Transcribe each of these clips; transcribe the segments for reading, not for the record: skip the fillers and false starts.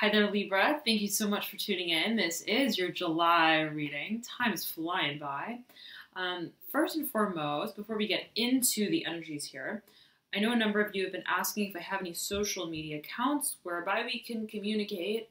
Hi there, Libra. Thank you so much for tuning in. This is your July reading. Time is flying by. First and foremost, before we get into the energies here, I know a number of you have been asking if I have any social media accounts whereby we can communicate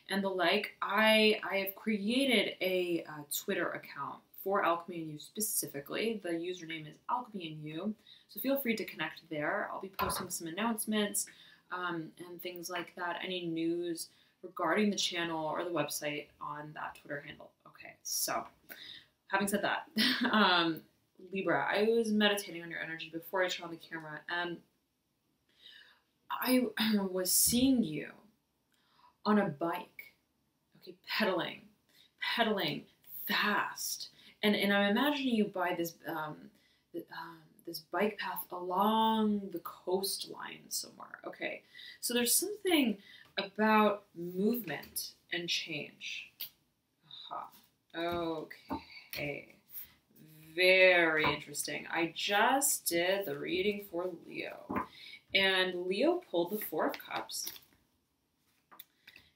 and the like. I have created a Twitter account for Alchemy and You specifically. The username is Alchemy and You, so feel free to connect there. I'll be posting some announcements and things like that, any news regarding the channel or the website on that Twitter handle. Okay, so having said that, Libra, I was meditating on your energy before I turned on the camera, and I was seeing you on a bike, okay, pedaling fast, and I'm imagining you by this this bike path along the coastline somewhere. Okay, so there's something about movement and change. Okay, very interesting. I just did the reading for Leo, and Leo pulled the Four of Cups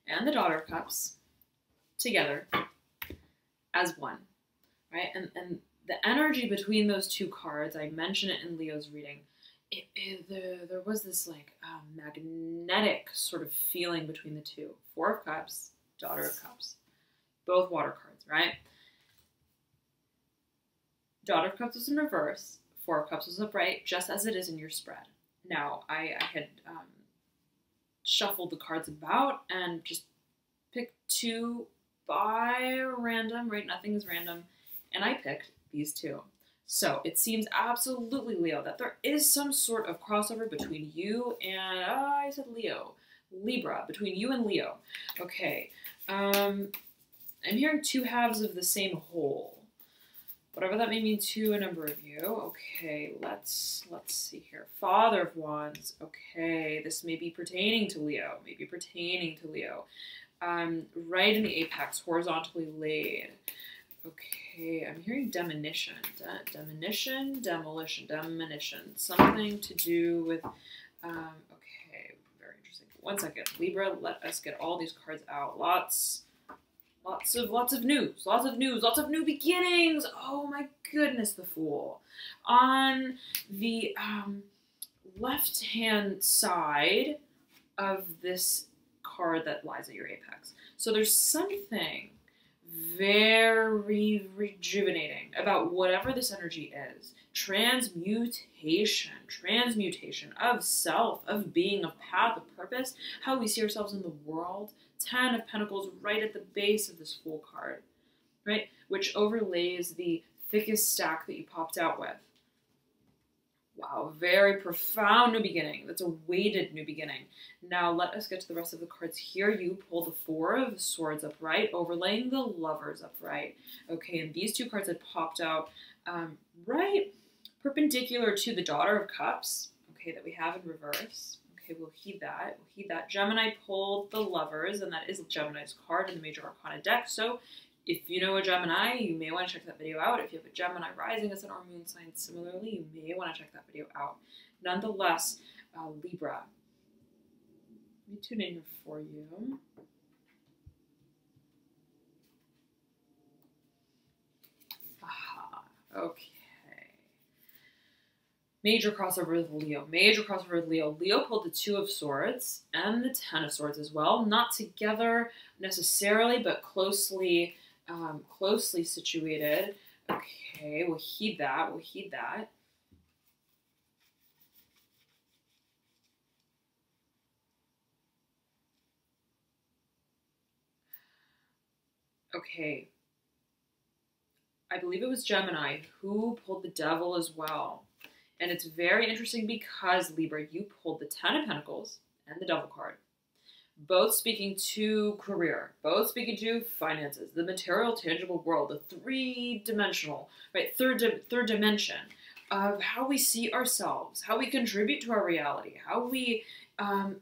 and the Daughter of Cups together as one, right? And the energy between those two cards, I mentioned it in Leo's reading, there was this like magnetic sort of feeling between the two. Four of Cups, Daughter of Cups, both water cards, right? Daughter of Cups was in reverse, Four of Cups was upright, just as it is in your spread. Now, I had shuffled the cards about and just picked two by random, right? Nothing is random. And I picked these two. So it seems absolutely, Leo, that there is some sort of crossover between you and, I said Leo, Libra, between you and Leo. Okay. I'm hearing two halves of the same whole. Whatever that may mean to a number of you. Okay, let's see here. Father of Wands. Okay, this may be pertaining to Leo. Right in the apex, horizontally laid. Okay, I'm hearing demolition. Something to do with, okay, very interesting. 1 second. Libra, let us get all these cards out. Lots of news, lots of new beginnings. Oh my goodness, the Fool. On the left-hand side of this card that lies at your apex. So there's something very rejuvenating about whatever this energy is. Transmutation of self, of being, of path, of purpose, how we see ourselves in the world. 10 of Pentacles right at the base of this Fool card, right? Which overlays the thickest stack that you popped out with. Wow, very profound new beginning. That's a weighted new beginning. Now let us get to the rest of the cards here. You pull the Four of Swords upright, overlaying the Lovers upright. Okay, and these two cards had popped out right perpendicular to the Daughter of Cups, okay, that we have in reverse. Okay, we'll heed that. Gemini pulled the Lovers, and that is Gemini's card in the Major Arcana deck. So if you know a Gemini, you may want to check that video out. If you have a Gemini rising, ascendant, or moon sign similarly, you may want to check that video out. Nonetheless, Libra, let me tune in here for you. Aha, okay. Major crossover with Leo. Leo pulled the Two of Swords and the Ten of Swords as well. Not together necessarily, but closely situated. Okay, we'll heed that. Okay. I believe it was Gemini who pulled the Devil as well. And it's very interesting because, Libra, you pulled the Ten of Pentacles and the Devil card. Both speaking to career, both speaking to finances, the material, tangible world, the three-dimensional, right, third dimension of how we see ourselves, how we contribute to our reality, how we, I'm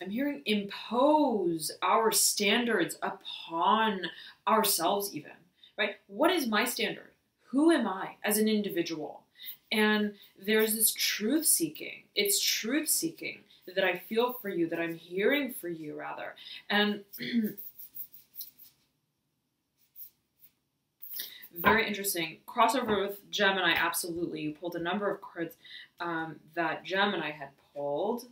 hearing impose our standards upon ourselves even, right? What is my standard? Who am I as an individual? And there's this truth-seeking. It's truth-seeking that I feel for you, that I'm hearing for you, rather. And very interesting. Crossover with Gemini, absolutely. You pulled a number of cards that Gemini had pulled.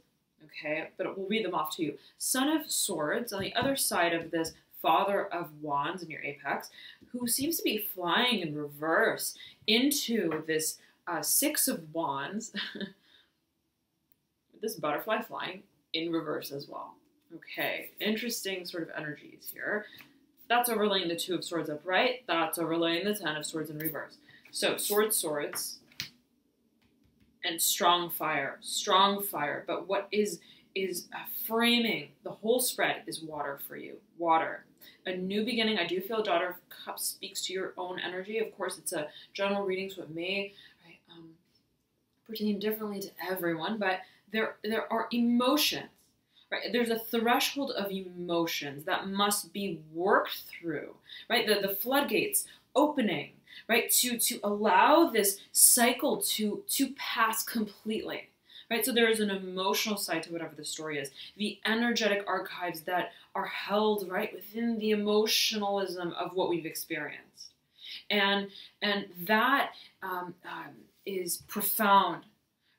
Okay, but we'll read them off to you. Son of Swords, on the other side of this Father of Wands in your apex, who seems to be flying in reverse into this Six of Wands. This butterfly flying in reverse as well. Okay, interesting sort of energies here. That's overlaying the Two of Swords upright. That's overlaying the Ten of Swords in reverse. So swords, swords, and strong fire. Strong fire. But what is framing the whole spread is water for you. Water. A new beginning. I do feel Daughter of Cups speaks to your own energy. Of course, it's a general reading, so it may pertain differently to everyone, but there are emotions, right? There's a threshold of emotions that must be worked through, right? The floodgates opening, right? To allow this cycle to pass completely, right? So there is an emotional side to whatever the story is. The energetic archives that are held, right, within the emotionalism of what we've experienced. And that is profound.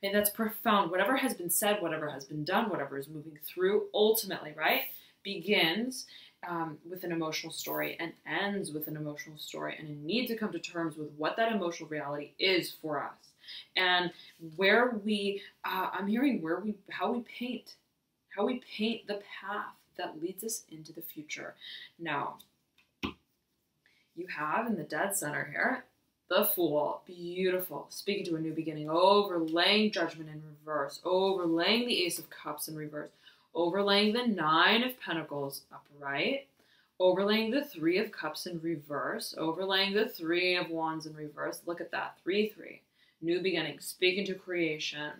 And that's profound. Whatever has been said, whatever has been done, whatever is moving through, ultimately, right, begins with an emotional story and ends with an emotional story. And a need to come to terms with what that emotional reality is for us. And where we, I'm hearing how we paint the path that leads us into the future. Now, you have in the dead center here, the Fool, beautiful, speaking to a new beginning, overlaying Judgment in reverse, overlaying the Ace of Cups in reverse, overlaying the Nine of Pentacles upright, overlaying the Three of Cups in reverse, overlaying the Three of Wands in reverse. Look at that, 3-3, new beginning, speaking to creation,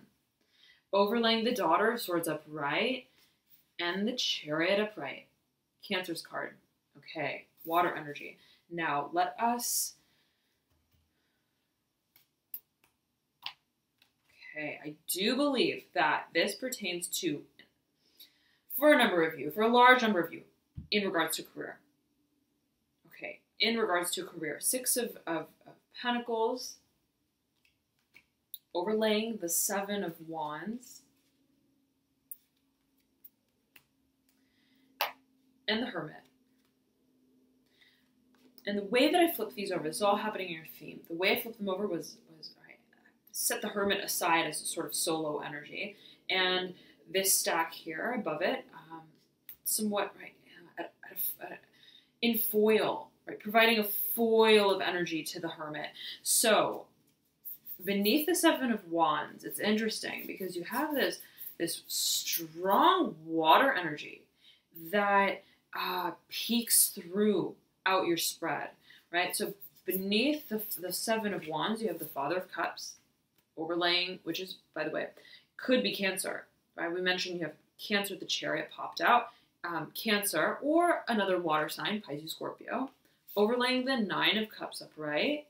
overlaying the Daughter of Swords upright, and the Chariot upright. Cancer's card. Okay, water energy. Now, let us... Okay, I do believe that this pertains to, for a number of you, for a large number of you, in regards to career. Okay, in regards to career. Six of Pentacles, overlaying the Seven of Wands, and the Hermit. And the way that I flipped these over, this is all happening in your theme. The way I flipped them over was set the Hermit aside as a sort of solo energy, and this stack here above it, somewhat right in foil, right, providing a foil of energy to the Hermit. So beneath the Seven of Wands, it's interesting because you have this strong water energy that peeks throughout your spread, right? So beneath the Seven of Wands, you have the Father of Cups, overlaying, which is, by the way, could be Cancer, right? We mentioned you have Cancer, the Chariot popped out, Cancer, or another water sign, Pisces, Scorpio, overlaying the Nine of Cups upright,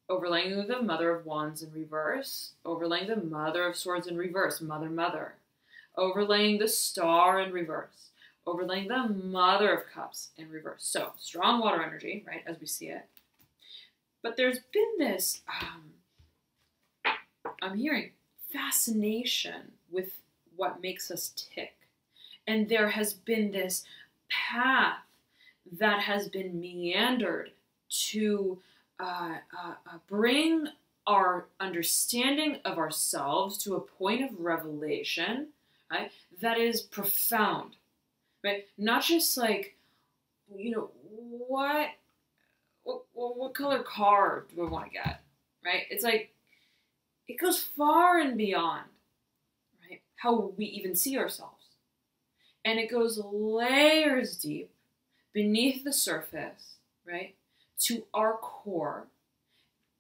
overlaying the Mother of Wands in reverse, overlaying the Mother of Swords in reverse, Mother, overlaying the Star in reverse, overlaying the Mother of Cups in reverse. So, strong water energy, right, as we see it. But there's been this... I'm hearing fascination with what makes us tick. And there has been this path that has been meandered to bring our understanding of ourselves to a point of revelation, right, that is profound, right? Not just like, you know, what color car do I want to get, right? It's like, it goes far and beyond, right, how we even see ourselves. And it goes layers deep beneath the surface, right, to our core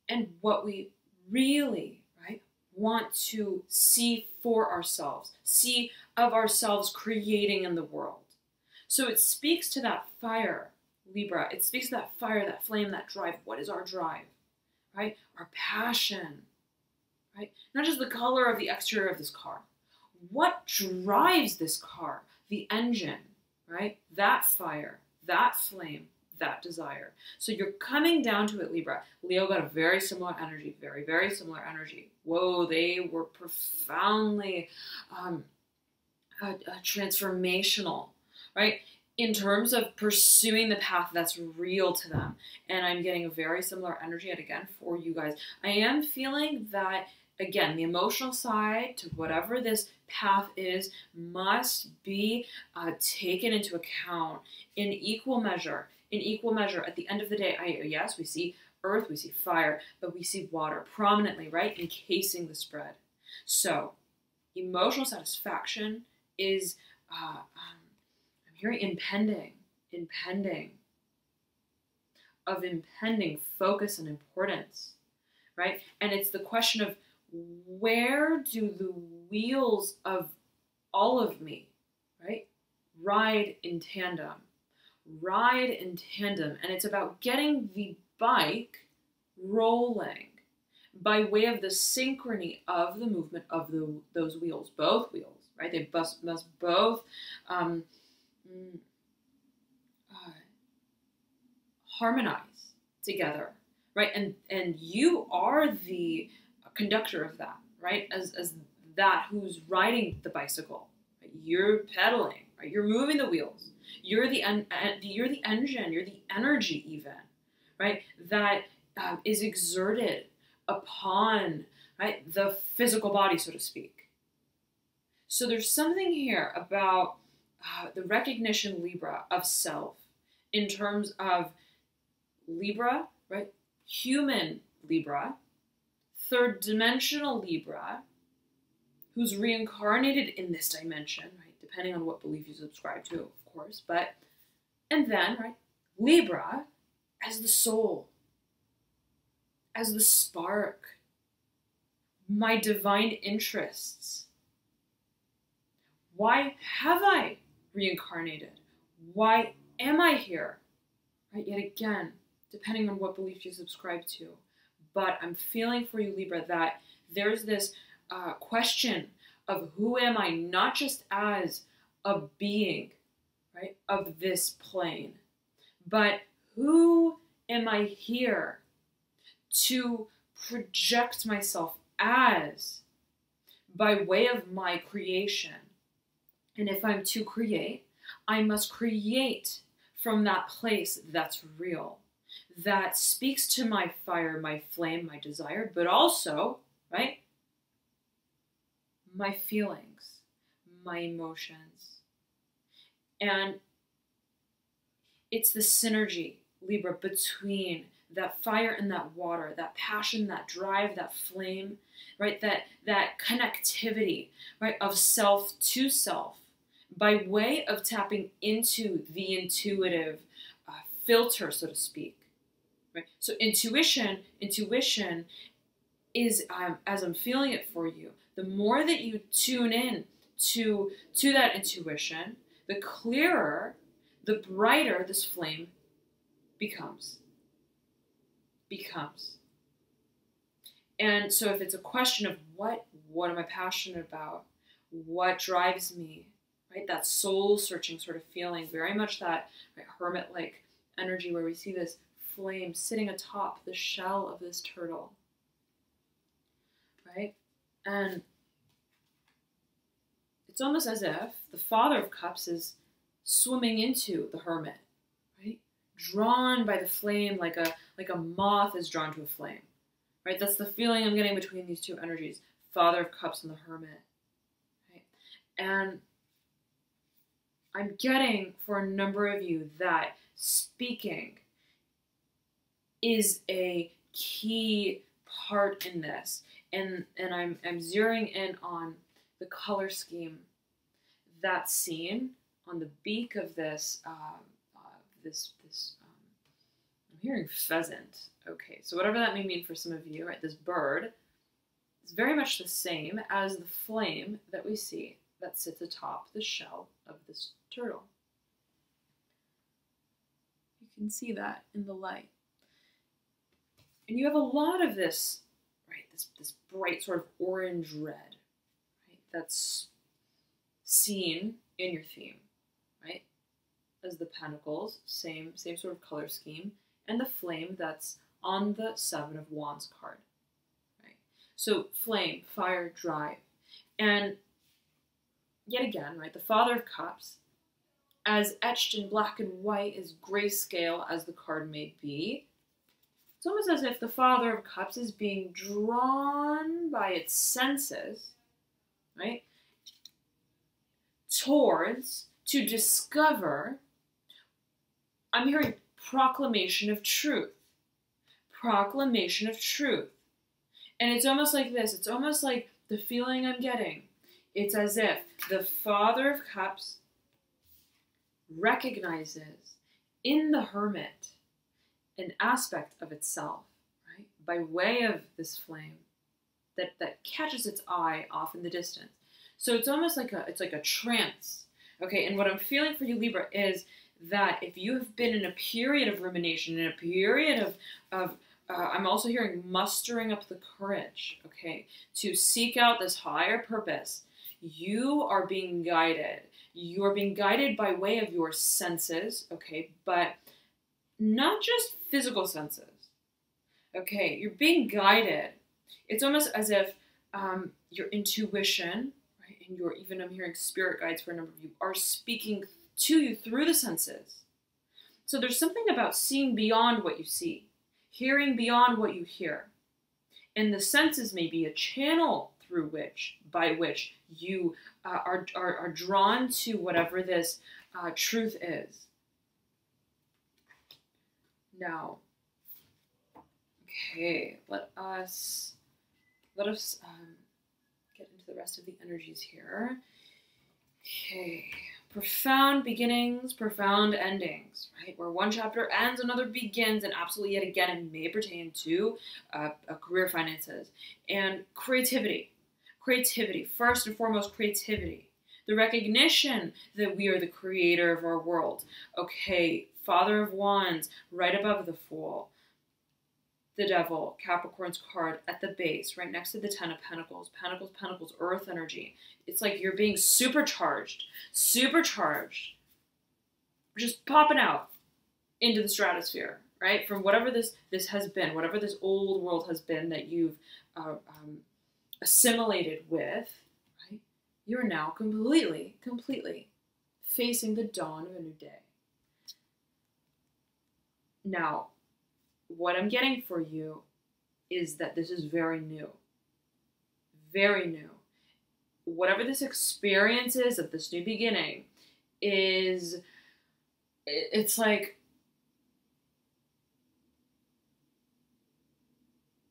and what we really, right, want to see for ourselves, see of ourselves creating in the world. So it speaks to that fire, Libra. It speaks to that fire, that flame, that drive. What is our drive, right? Our passion. Right? Not just the color of the exterior of this car. What drives this car? The engine, right? That fire, that flame, that desire. So you're coming down to it, Libra. Leo got a very similar energy, very, very similar energy. Whoa, they were profoundly transformational, right? In terms of pursuing the path that's real to them. And I'm getting a very similar energy, and again, for you guys. I am feeling that, again, the emotional side to whatever this path is must be taken into account in equal measure. In equal measure, at the end of the day, yes, we see earth, we see fire, but we see water prominently, right, encasing the spread. So, emotional satisfaction is, I'm hearing impending focus and importance, right? And it's the question of, where do the wheels of all of me, right, ride in tandem? And it's about getting the bike rolling by way of the synchrony of the movement of those wheels, both wheels, right? They must both harmonize together, right? And you are the conductor of that, right? As that who's riding the bicycle, right? You're pedaling, right? You're moving the wheels. You're the engine. You're the energy, even, right? That is exerted upon, right, the physical body, so to speak. So there's something here about the recognition, Libra, of self in terms of Libra, right? Human Libra, third dimensional Libra, who's reincarnated in this dimension, right? Depending on what belief you subscribe to, of course. And then, right, Libra as the soul, as the spark, my divine interests. Why have I reincarnated? Why am I here? Right, yet again, depending on what belief you subscribe to. But I'm feeling for you, Libra, that there's this question of who am I, not just as a being, right, of this plane, but who am I here to project myself as by way of my creation. And if I'm to create, I must create from that place that's real, that speaks to my fire, my flame, my desire, but also, right, my feelings, my emotions. And it's the synergy, Libra, between that fire and that water, that passion, that drive, that flame, right? That connectivity, right, of self to self by way of tapping into the intuitive filter, so to speak, right? So intuition is, as I'm feeling it for you, the more that you tune in to that intuition, the clearer, the brighter this flame becomes. And so if it's a question of what am I passionate about, what drives me, right, that soul searching sort of feeling, very much that, right, hermit-like energy where we see this flame sitting atop the shell of this turtle, right? And it's almost as if the Father of Cups is swimming into the hermit, right? Drawn by the flame like a moth is drawn to a flame, right? That's the feeling I'm getting between these two energies, Father of Cups and the hermit, right? And I'm getting for a number of you that speaking is a key part in this, and I'm zeroing in on the color scheme that's seen on the beak of this I'm hearing pheasant. Okay, so whatever that may mean for some of you, right? This bird is very much the same as the flame that we see that sits atop the shell of this turtle. You can see that in the light. And you have a lot of this, right, this bright sort of orange red, right, that's seen in your theme, right? As the pentacles, same sort of color scheme, and the flame that's on the Seven of Wands card, right? So flame, fire, drive. And yet again, right, the Father of Cups, as etched in black and white, as grayscale as the card may be, it's almost as if the Father of Cups is being drawn by its senses, right, towards, to discover, I'm hearing proclamation of truth. Proclamation of truth. And it's almost like this. It's almost like the feeling I'm getting. It's as if the Father of Cups recognizes in the Hermit an aspect of itself, right, by way of this flame that catches its eye off in the distance. So it's almost like a trance. Okay, and what I'm feeling for you, Libra, is that if you have been in a period of rumination, in a period of I'm also hearing mustering up the courage, okay, to seek out this higher purpose, you are being guided. You are being guided by way of your senses, okay, but not just physical senses, okay? You're being guided. It's almost as if your intuition, right, and even I'm hearing spirit guides for a number of you, are speaking to you through the senses. So there's something about seeing beyond what you see, hearing beyond what you hear. And the senses may be a channel through by which you are drawn to whatever this truth is. Now, okay, let us get into the rest of the energies here. Okay, profound beginnings, profound endings, right? Where one chapter ends, another begins, and absolutely yet again, it may pertain to career finances and creativity. Creativity, first and foremost, creativity. The recognition that we are the creator of our world. Okay, Father of Wands, right above the Fool. The Devil, Capricorn's card at the base, right next to the Ten of Pentacles. Pentacles, Pentacles, Earth energy. It's like you're being supercharged. Supercharged. Just popping out into the stratosphere, right? From whatever this has been, whatever this old world has been that you've assimilated with, right? You're now completely facing the dawn of a new day. Now, what I'm getting for you is that this is very new. Very new. Whatever this experience is of this new beginning is, it's like,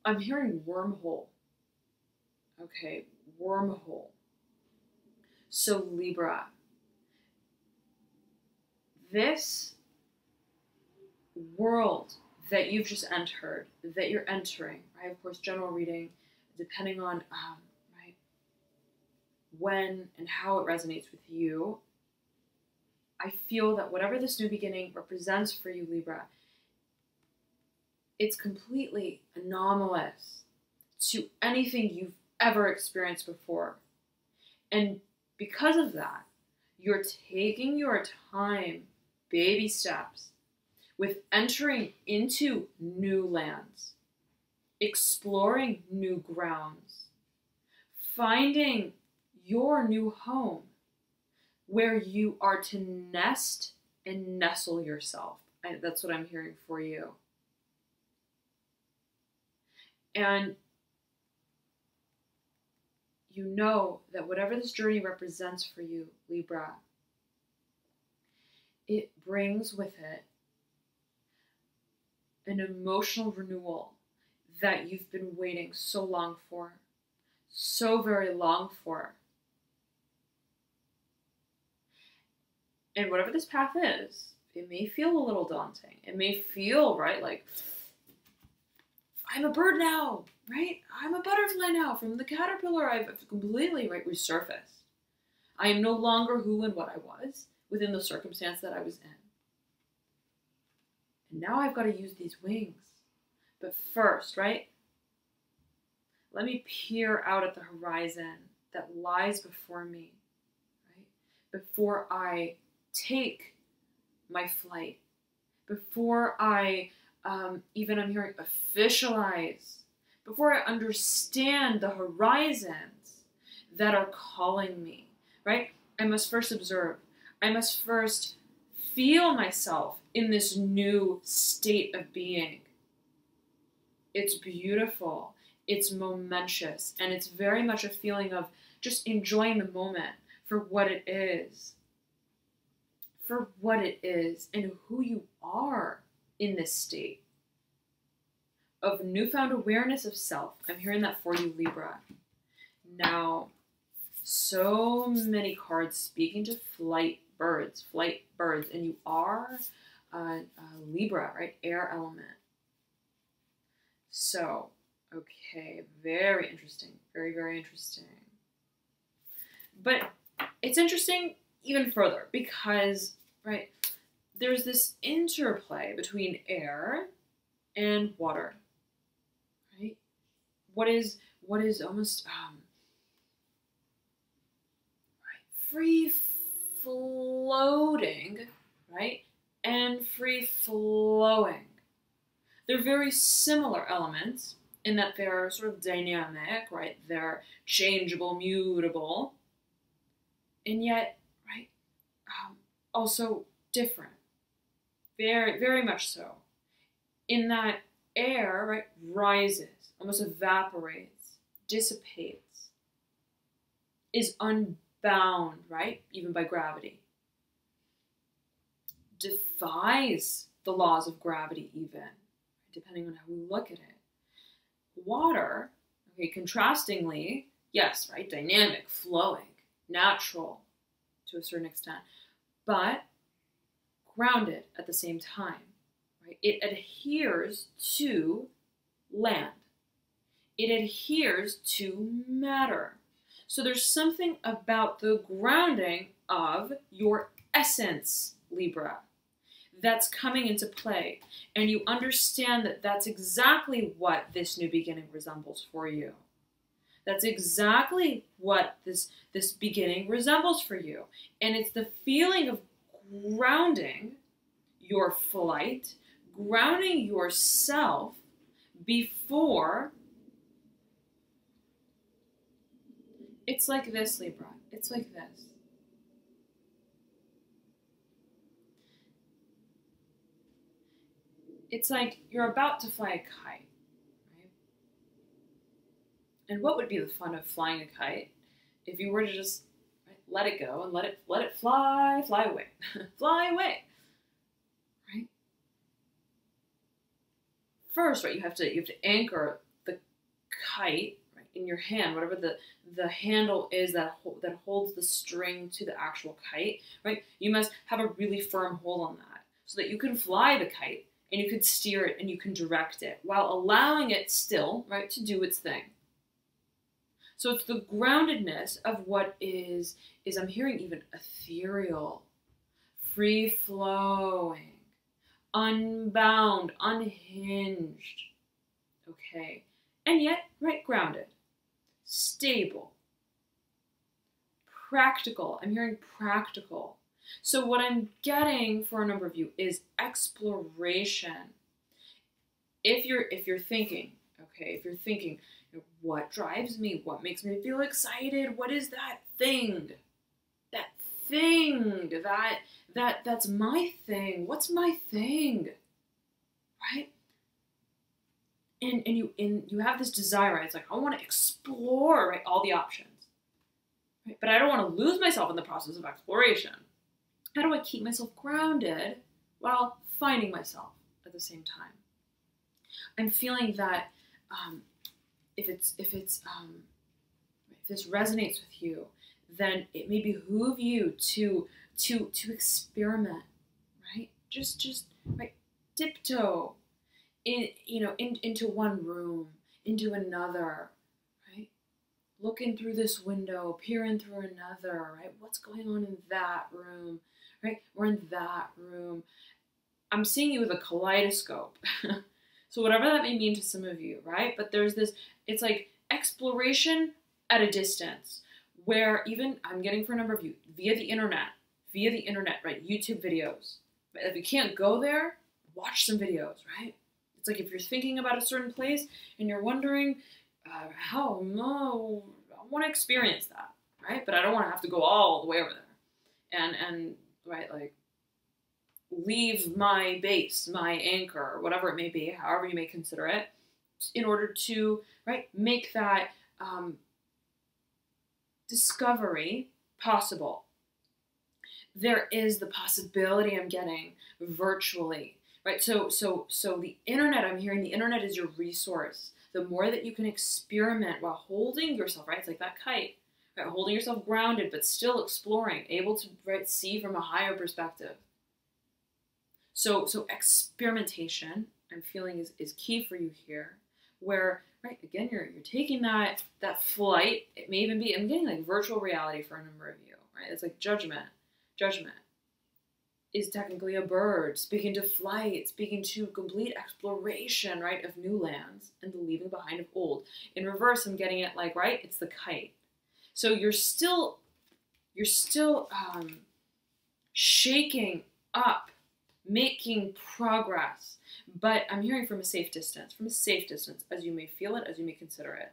I'm hearing wormhole. Okay, wormhole. So Libra, this world that you've just entered, that you're entering, right? Of course, general reading, depending on right, when and how it resonates with you. I feel that whatever this new beginning represents for you, Libra, it's completely anomalous to anything you've ever experienced before. And because of that, you're taking your time, baby steps, with entering into new lands, exploring new grounds, finding your new home where you are to nest and nestle yourself. That's what I'm hearing for you. And you know that whatever this journey represents for you, Libra, it brings with it an emotional renewal that you've been waiting so long for, so very long for. And whatever this path is, it may feel a little daunting. It may feel, right, like, I'm a bird now, right? I'm a butterfly now. From the caterpillar, I've completely, right, resurfaced. I am no longer who and what I was within the circumstance that I was in. And now I've got to use these wings. But first, right, let me peer out at the horizon that lies before me, right? before I take my flight, before I even, I'm hearing, officialize, before I understand the horizons that are calling me, right? I must first observe. I must first feel myself in this new state of being. It's beautiful, it's momentous, and it's very much a feeling of just enjoying the moment for what it is. For what it is and who you are in this state of newfound awareness of self. I'm hearing that for you, Libra. Now, so many cards speaking to flight birds, and you are Libra, right? Air element. So, okay, very interesting. Very, very interesting. But it's interesting even further because, right, there's this interplay between air and water, right? What is almost free floating, right, and free flowing. They're very similar elements in that they're sort of dynamic, right? They're changeable, mutable, and yet, right, also different. Very, very much so. In that air, right, rises, almost evaporates, dissipates, is unbound, right, even by gravity. Defies the laws of gravity even, depending on how we look at it. Water, okay, contrastingly, yes, right, dynamic, flowing, natural to a certain extent, but grounded at the same time, right? It adheres to land. It adheres to matter. So there's something about the grounding of your essence, Libra, that's coming into play. And you understand that that's exactly what this new beginning resembles for you. That's exactly what this beginning resembles for you. And it's the feeling of grounding your flight, grounding yourself before. It's like this, Libra. It's like this. It's like you're about to fly a kite, right? And what would be the fun of flying a kite if you were to just let it go and let it fly away, fly away, right? First, right, you have to anchor the kite, right, in your hand, whatever the handle is that holds the string to the actual kite, right? You must have a really firm hold on that so that you can fly the kite and you can steer it and you can direct it while allowing it still, right, to do its thing. So it's the groundedness of what is I'm hearing even ethereal, free-flowing, unbound, unhinged, okay? And yet, right, grounded, stable, practical. I'm hearing practical. So what I'm getting for a number of you is exploration. If you're thinking, okay, if you're thinking, what drives me? What makes me feel excited? What is that thing? That thing, that's my thing. What's my thing? Right? And you have this desire, right? It's like, I want to explore, right, all the options. Right? But I don't want to lose myself in the process of exploration. How do I keep myself grounded while finding myself at the same time? I'm feeling that if this resonates with you, then it may behoove you to experiment, right? Just right, tiptoe into one room, into another, right? Looking through this window, peering through another, right? What's going on in that room, right? We're in that room. I'm seeing you with a kaleidoscope. So whatever that may mean to some of you, right? But there's this, it's like exploration at a distance where even I'm getting for a number of you via the internet, right? YouTube videos. Right? If you can't go there, watch some videos, right? It's like if you're thinking about a certain place and you're wondering, how, no, I want to experience that, right? But I don't want to have to go all the way over there. And right, like, leave my base, my anchor, whatever it may be, however you may consider it, in order to, right, make that discovery possible. There is the possibility I'm getting virtually, right? So the internet, I'm hearing the internet is your resource. The more that you can experiment while holding yourself, right? It's like that kite, right? Holding yourself grounded, but still exploring, able to, right, see from a higher perspective. So experimentation, I'm feeling is key for you here, where, right, again, you're taking that flight. It may even be, I'm getting like virtual reality for a number of you, right? It's like judgment. Judgment is technically a bird speaking to flight, speaking to complete exploration, right, of new lands and the leaving behind of old. In reverse, I'm getting it like, right, it's the kite. So you're still shaking up, making progress, but I'm hearing from a safe distance, as you may feel it, as you may consider it,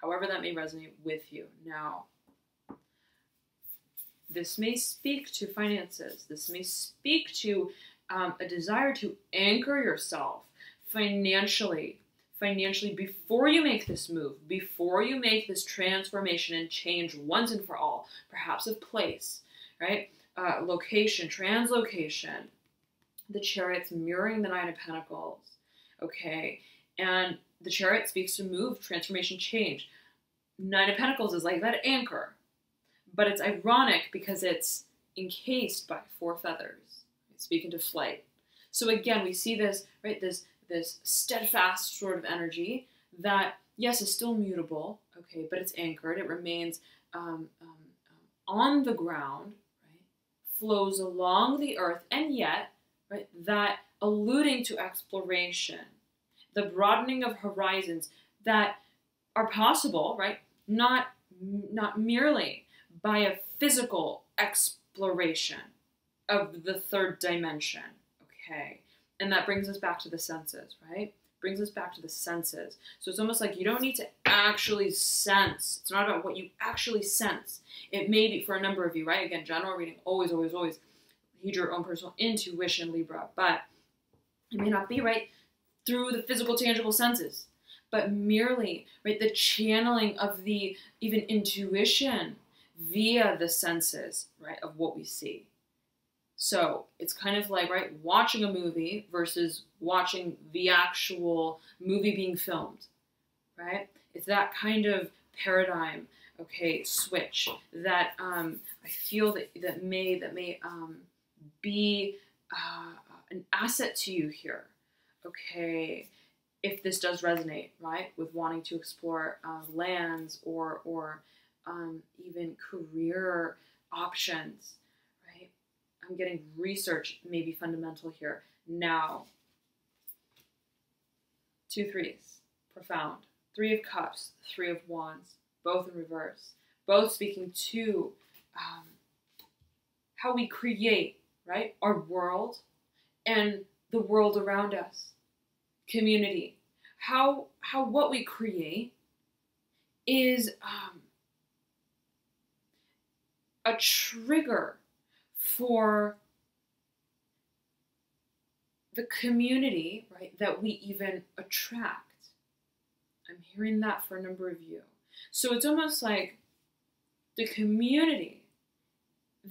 however that may resonate with you. Now, this may speak to finances. This may speak to a desire to anchor yourself financially before you make this move, before you make this transformation and change once and for all, perhaps of place, right? Location, translocation. The Chariot's mirroring the Nine of Pentacles, okay? And the Chariot speaks to move, transformation, change. Nine of Pentacles is like that anchor. But it's ironic because it's encased by 4 feathers, speaking to flight. So again, we see this, right, this steadfast sort of energy that, yes, is still mutable, okay, but it's anchored. It remains on the ground, right, flows along the earth, and yet, right, that alluding to exploration, the broadening of horizons that are possible, right, not merely by a physical exploration of the 3rd dimension, okay? And that brings us back to the senses, right? Brings us back to the senses. So it's almost like you don't need to actually sense. It's not about what you actually sense. It may be for a number of you, right? Again, general reading, always, always, always heed your own personal intuition, Libra. But it may not be, right, through the physical, tangible senses, but merely, right, the channeling of the even intuition via the senses, right, of what we see. So it's kind of like, right, watching a movie versus watching the actual movie being filmed, right? It's that kind of paradigm, okay, switch that I feel that may be an asset to you here, okay? If this does resonate, right, with wanting to explore lands or even career options, right? I'm getting research may be fundamental here. Now, 2 threes, profound. 3 of Cups, 3 of Wands, both in reverse. Both speaking to how we create, right, our world and the world around us. Community. How what we create is a trigger for the community, right, that we even attract. I'm hearing that for a number of you. So it's almost like the community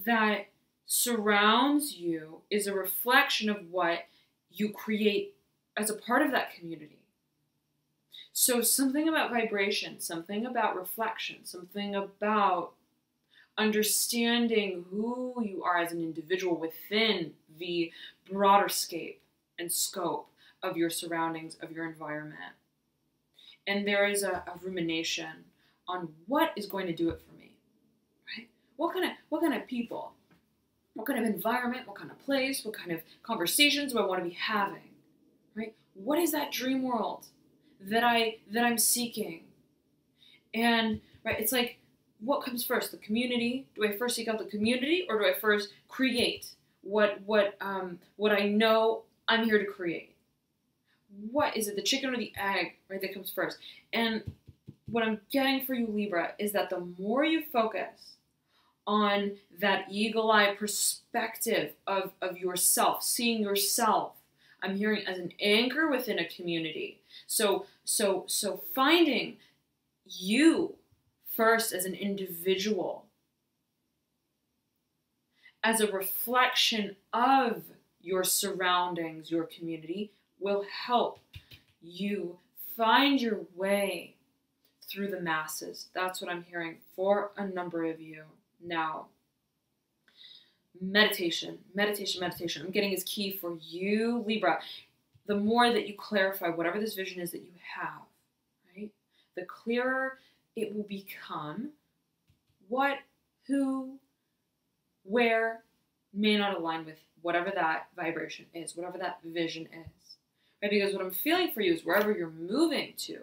that surrounds you is a reflection of what you create as a part of that community. So something about vibration, something about reflection, something about understanding who you are as an individual within the broader scape and scope of your surroundings, of your environment. And there is a rumination on what is going to do it for me, right? What kind of people, what kind of environment, what kind of place, what kind of conversations do I want to be having, right? What is that dream world that I'm seeking? And right, it's like what comes first? The community? Do I first seek out the community, or do I first create what I know I'm here to create? What is it, the chicken or the egg, right, that comes first? And what I'm getting for you, Libra, is that the more you focus on that eagle-eye perspective of yourself, seeing yourself, I'm hearing, as an anchor within a community. So finding you first as an individual, as a reflection of your surroundings, your community, will help you find your way through the masses. That's what I'm hearing for a number of you. Now, meditation. I'm getting is key for you, Libra. The more that you clarify whatever this vision is that you have, right, the clearer it will become. What, who, where may not align with whatever that vibration is, whatever that vision is, right? Because what I'm feeling for you is wherever you're moving to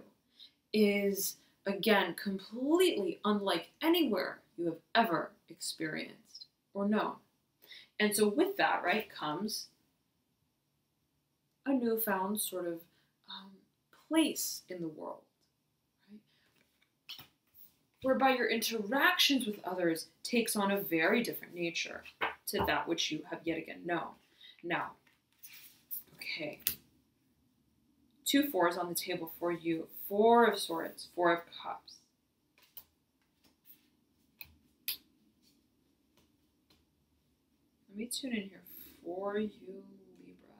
is, again, completely unlike anywhere you have ever experienced or known. And so with that, right, comes a newfound sort of place in the world, right? Whereby your interactions with others takes on a very different nature to that which you have yet again known. Now, okay, 2 4s on the table for you. 4 of Swords, 4 of Cups. Let me tune in here for you, Libra.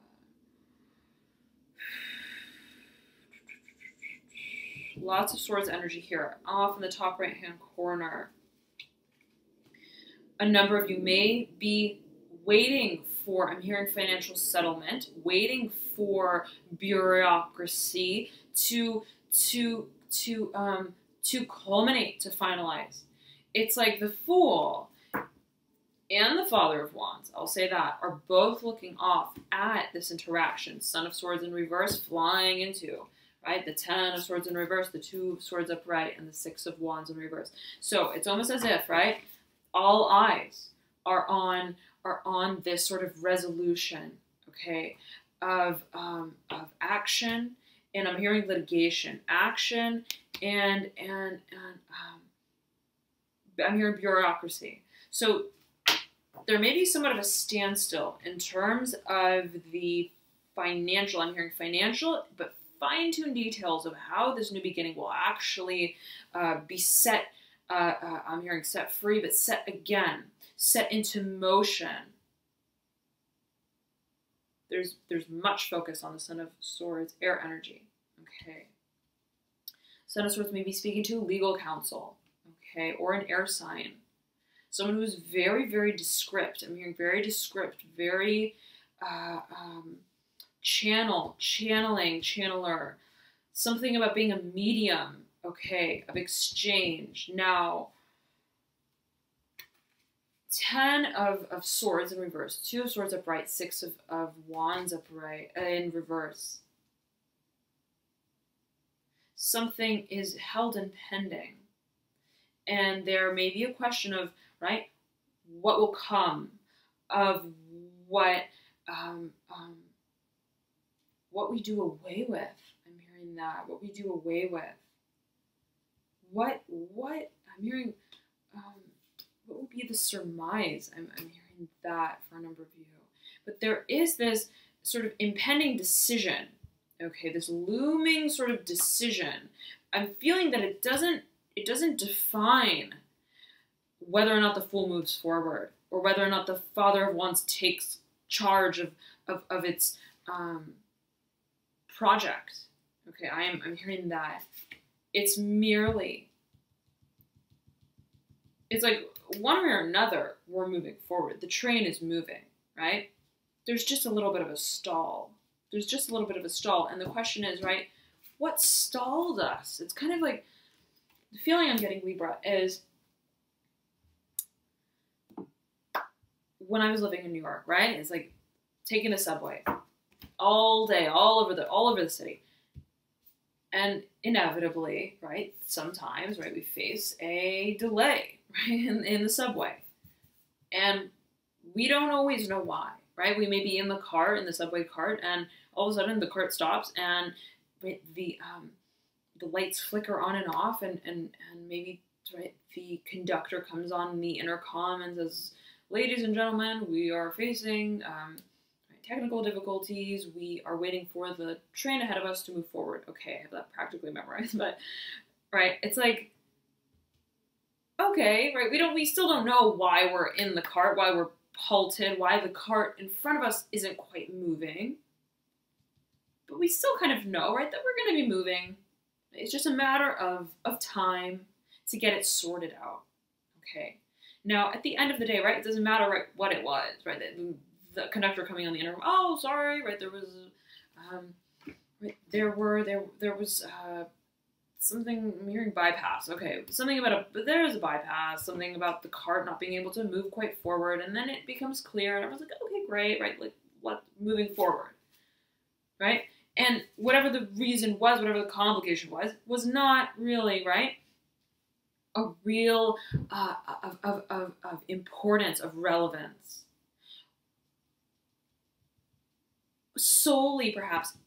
Lots of Swords energy here. Off in the top right-hand corner. A number of you may be waiting for, I'm hearing financial settlement, waiting for bureaucracy to culminate, to finalize. It's like the Fool and the Father of Wands, I'll say that, are both looking off at this interaction. Son of Swords in reverse flying into, right? The 10 of Swords in reverse, the 2 of Swords upright, and the 6 of Wands in reverse. So it's almost as if, right, all eyes are on this sort of resolution, okay, of action, and I'm hearing litigation, action, and I'm hearing bureaucracy. So there may be somewhat of a standstill in terms of the financial. I'm hearing financial, but fine-tuned details of how this new beginning will actually be set. I'm hearing set free, but set again, set into motion. There's much focus on the Son of Swords, air energy. Okay. Son of Swords may be speaking to legal counsel, okay, or an air sign. Someone who's very, very descript. I'm hearing very descript, very channeler. Something about being a medium, okay, of exchange. Now, 10 of Swords in reverse, 2 of Swords upright, 6 of Wands upright in reverse. Something is held and pending. And there may be a question of, right, what will come of what we do away with. I'm hearing that. What we do away with. What I'm hearing, what would be the surmise? I'm hearing that for a number of you. But there is this sort of impending decision, okay, this looming sort of decision. I'm feeling that it doesn't define whether or not the Fool moves forward, or whether or not the Father of Wands takes charge of its project. Okay, I'm hearing that. It's merely, it's like one way or another, we're moving forward. The train is moving, right? There's just a little bit of a stall. There's just a little bit of a stall. And the question is, right, what stalled us? It's kind of like, the feeling I'm getting, Libra, is when I was living in New York, right? It's like taking a subway all day, all over the city. And inevitably, right, sometimes, right, we face a delay, right, in the subway. And we don't always know why, right? We may be in the cart, in the subway cart, and all of a sudden the cart stops and the lights flicker on and off, and maybe, right, the conductor comes on the intercom and says, "Ladies and gentlemen, we are facing technical difficulties. We are waiting for the train ahead of us to move forward." Okay, I have that practically memorized, but right, it's like, okay, right, we still don't know why we're in the cart, why we're halted, why the cart in front of us isn't quite moving, but we still kind of know, right, that we're going to be moving. It's just a matter of time to get it sorted out. Okay. Now, at the end of the day, right, it doesn't matter, right, what it was, right, the conductor coming on the intercom, "Oh, sorry, right, there was, right, there was something," I'm hearing bypass. Okay, something about there is a bypass, something about the cart not being able to move quite forward, and then it becomes clear, and I was like, okay, great, right, like, what, moving forward, right? And whatever the reason was, whatever the complication was not really, right, a real of importance, of relevance. Solely, perhaps,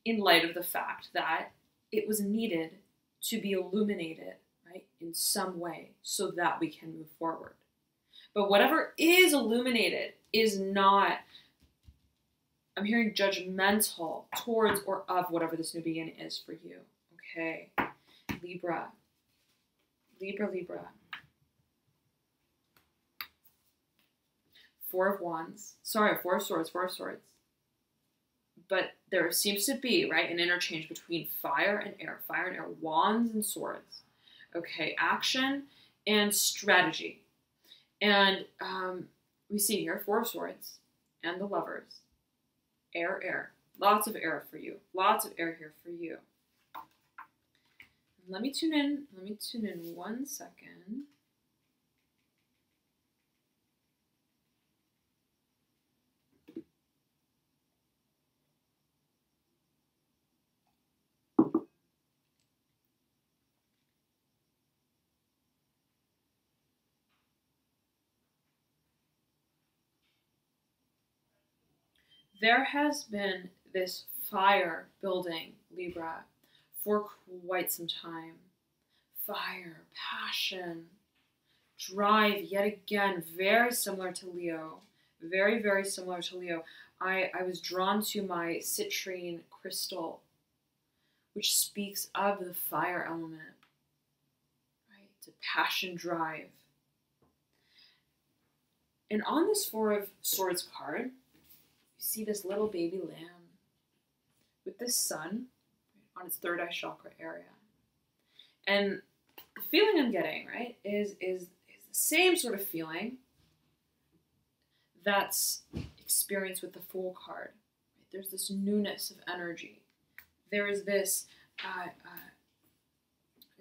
in light of the fact that it was needed to be illuminated, right, in some way so that we can move forward. But whatever is illuminated is not, I'm hearing, judgmental towards or of whatever this new beginning is for you. Okay, Libra. Libra, Libra. Four of Wands. Sorry, Four of Swords, Four of Swords. But there seems to be, right, an interchange between fire and air, wands and swords. Okay, action and strategy. And we see here Four of Swords and the Lovers. Air, air. Lots of air for you. Lots of air here for you. Let me tune in 1 second. There has been this fire building, Libra, for quite some time. Fire, passion, drive, yet again, very similar to Leo. Very, very similar to Leo. I was drawn to my citrine crystal, which speaks of the fire element, right? To passion, drive. And on this Four of Swords card, you see this little baby lamb with the sun on its third eye chakra area. And the feeling I'm getting, right, is the same sort of feeling that's experienced with the Fool card. Right? There's this newness of energy. There is this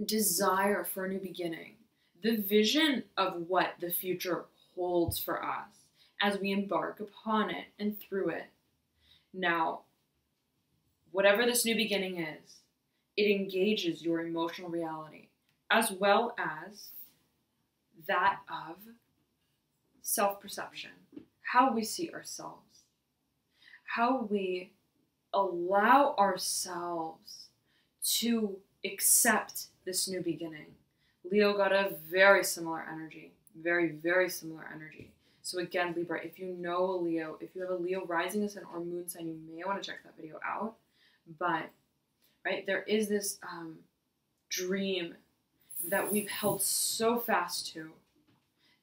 desire for a new beginning. The vision of what the future holds for us as we embark upon it and through it. Now, whatever this new beginning is, it engages your emotional reality as well as that of self-perception, how we see ourselves, how we allow ourselves to accept this new beginning. Leo got a very similar energy, very, very similar energy. So again, Libra, if you know a Leo, if you have a Leo rising sign or moon sign, you may want to check that video out. But, right, there is this dream that we've held so fast to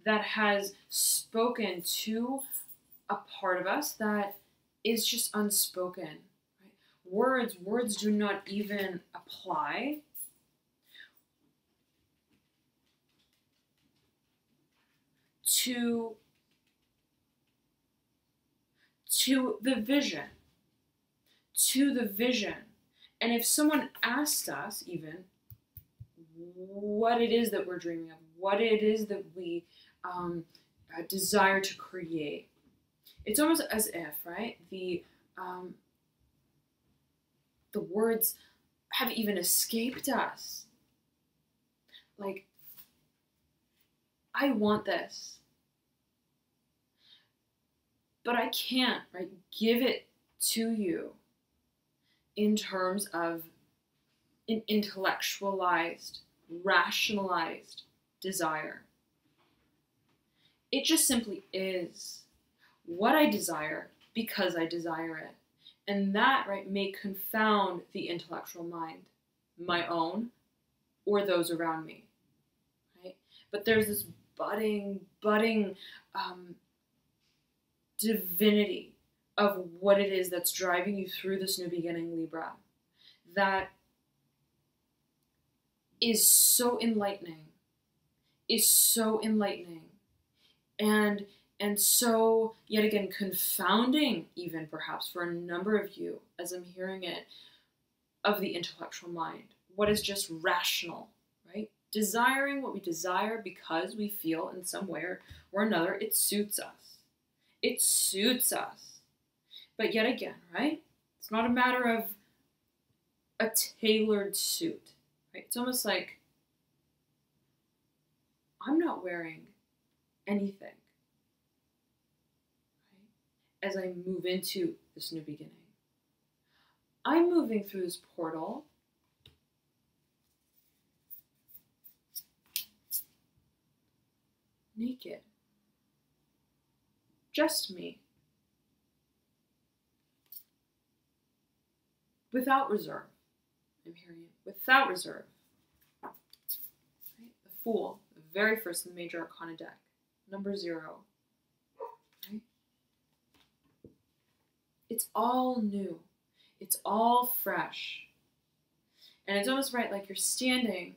that has spoken to a part of us that is just unspoken. Right? Words do not even apply to the vision. To the vision. And if someone asked us even what it is that we're dreaming of, what it is that we desire to create, it's almost as if, right, the the words have even escaped us. Like, I want this, but I can't, right, give it to you in terms of an intellectualized, rationalized desire. It just simply is what I desire because I desire it. And that, right, may confound the intellectual mind, my own or those around me, right? But there's this budding divinity of what it is that's driving you through this new beginning, Libra, that is so enlightening, and so, yet again, confounding, even perhaps for a number of you, as I'm hearing it, of the intellectual mind. What is just rational, right? Desiring what we desire because we feel in some way or another it suits us. It suits us. But yet again, right? It's not a matter of a tailored suit, right? It's almost like I'm not wearing anything, right? As I move into this new beginning. I'm moving through this portal naked. Just me. Without reserve. I'm hearing it. Without reserve. Right? The Fool, the very first in the Major Arcana deck. Number 0. Right? It's all new. It's all fresh. And it's almost right like you're standing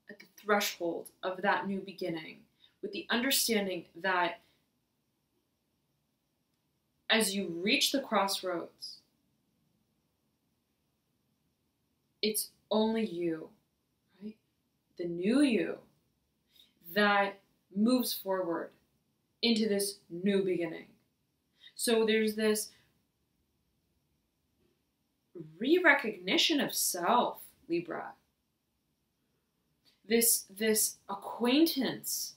at the threshold of that new beginning with the understanding that as you reach the crossroads, it's only you, right? The new you that moves forward into this new beginning. So there's this re-recognition of self, Libra. This acquaintance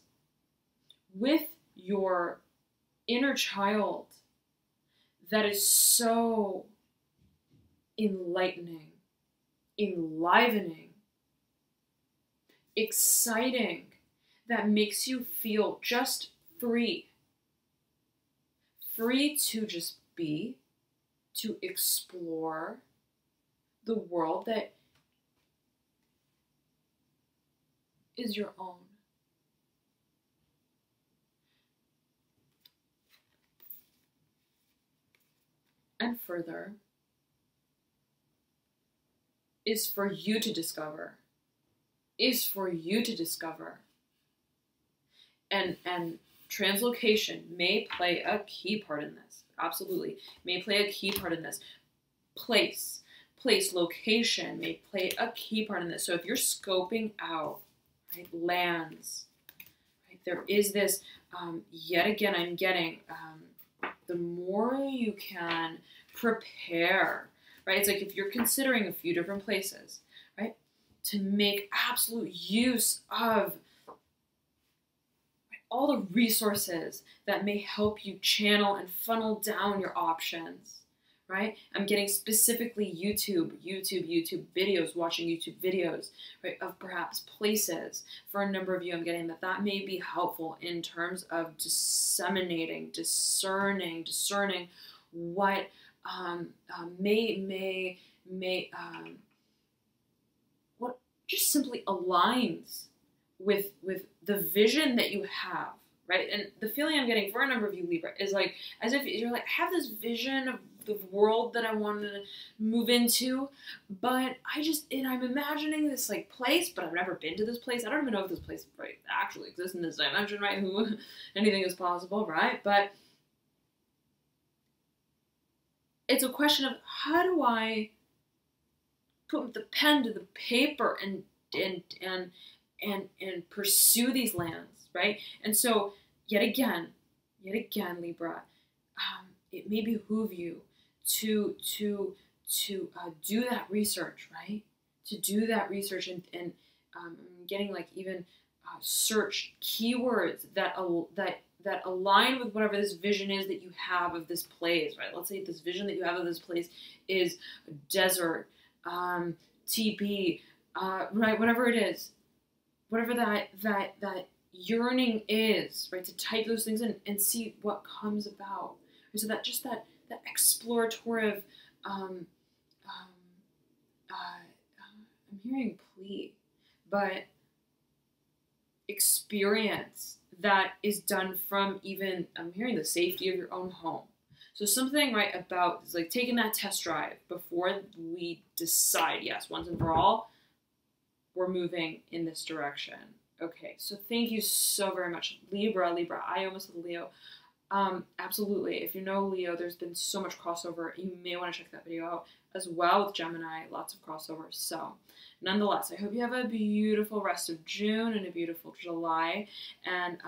with your inner child that is so enlightening, enlivening, exciting, that makes you feel just free. Free to just be, to explore the world that is your own. And further, is for you to discover. And translocation may play a key part in this. Absolutely. May play a key part in this. Place, location may play a key part in this. So if you're scoping out, right, lands, right, there is this, yet again, I'm getting, the more you can prepare, right? It's like if you're considering a few different places, right, to make absolute use of all the resources that may help you channel and funnel down your options, right? I'm getting specifically YouTube videos, watching YouTube videos, right, of perhaps places. For a number of you, I'm getting that may be helpful in terms of discerning what what just simply aligns with the vision that you have, right? And the feeling I'm getting for a number of you, Libra, is like as if you're like, I have this vision of the world that I want to move into, but I'm imagining this like place, but I've never been to this place. I don't even know if this place, right, actually exists in this dimension, right? Anything is possible, right? But it's a question of how do I put the pen to the paper and pursue these lands, right? And so, yet again, Libra, it may behoove you to do that research, right? To do that research and getting like even search keywords that align with whatever this vision is that you have of this place, right? Let's say this vision that you have of this place is desert, TP, right? Whatever it is, whatever that yearning is, right? To type those things in and see what comes about. Right? So that just that explorative, I'm hearing plea, but experience that is done from even, I'm hearing the safety of your own home. So something, right, about is like taking that test drive before we decide, yes, once and for all, we're moving in this direction. Okay, so thank you so very much. Libra, I almost said Leo. Absolutely. If you know Leo, there's been so much crossover. You may want to check that video out as well with Gemini. Lots of crossovers. So nonetheless, I hope you have a beautiful rest of June and a beautiful July. And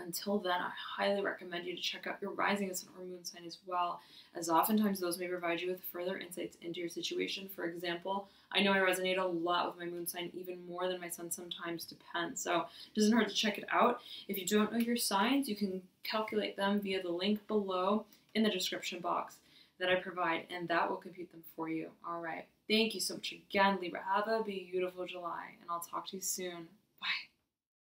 until then, I highly recommend you to check out your rising ascendant or moon sign as well, as oftentimes those may provide you with further insights into your situation. For example, I know I resonate a lot with my moon sign, even more than my sun sometimes, depends. So it doesn't hurt to check it out. If you don't know your signs, you can calculate them via the link below in the description box that I provide, and that will compute them for you. All right. Thank you so much again, Libra. Have a beautiful July, and I'll talk to you soon. Bye.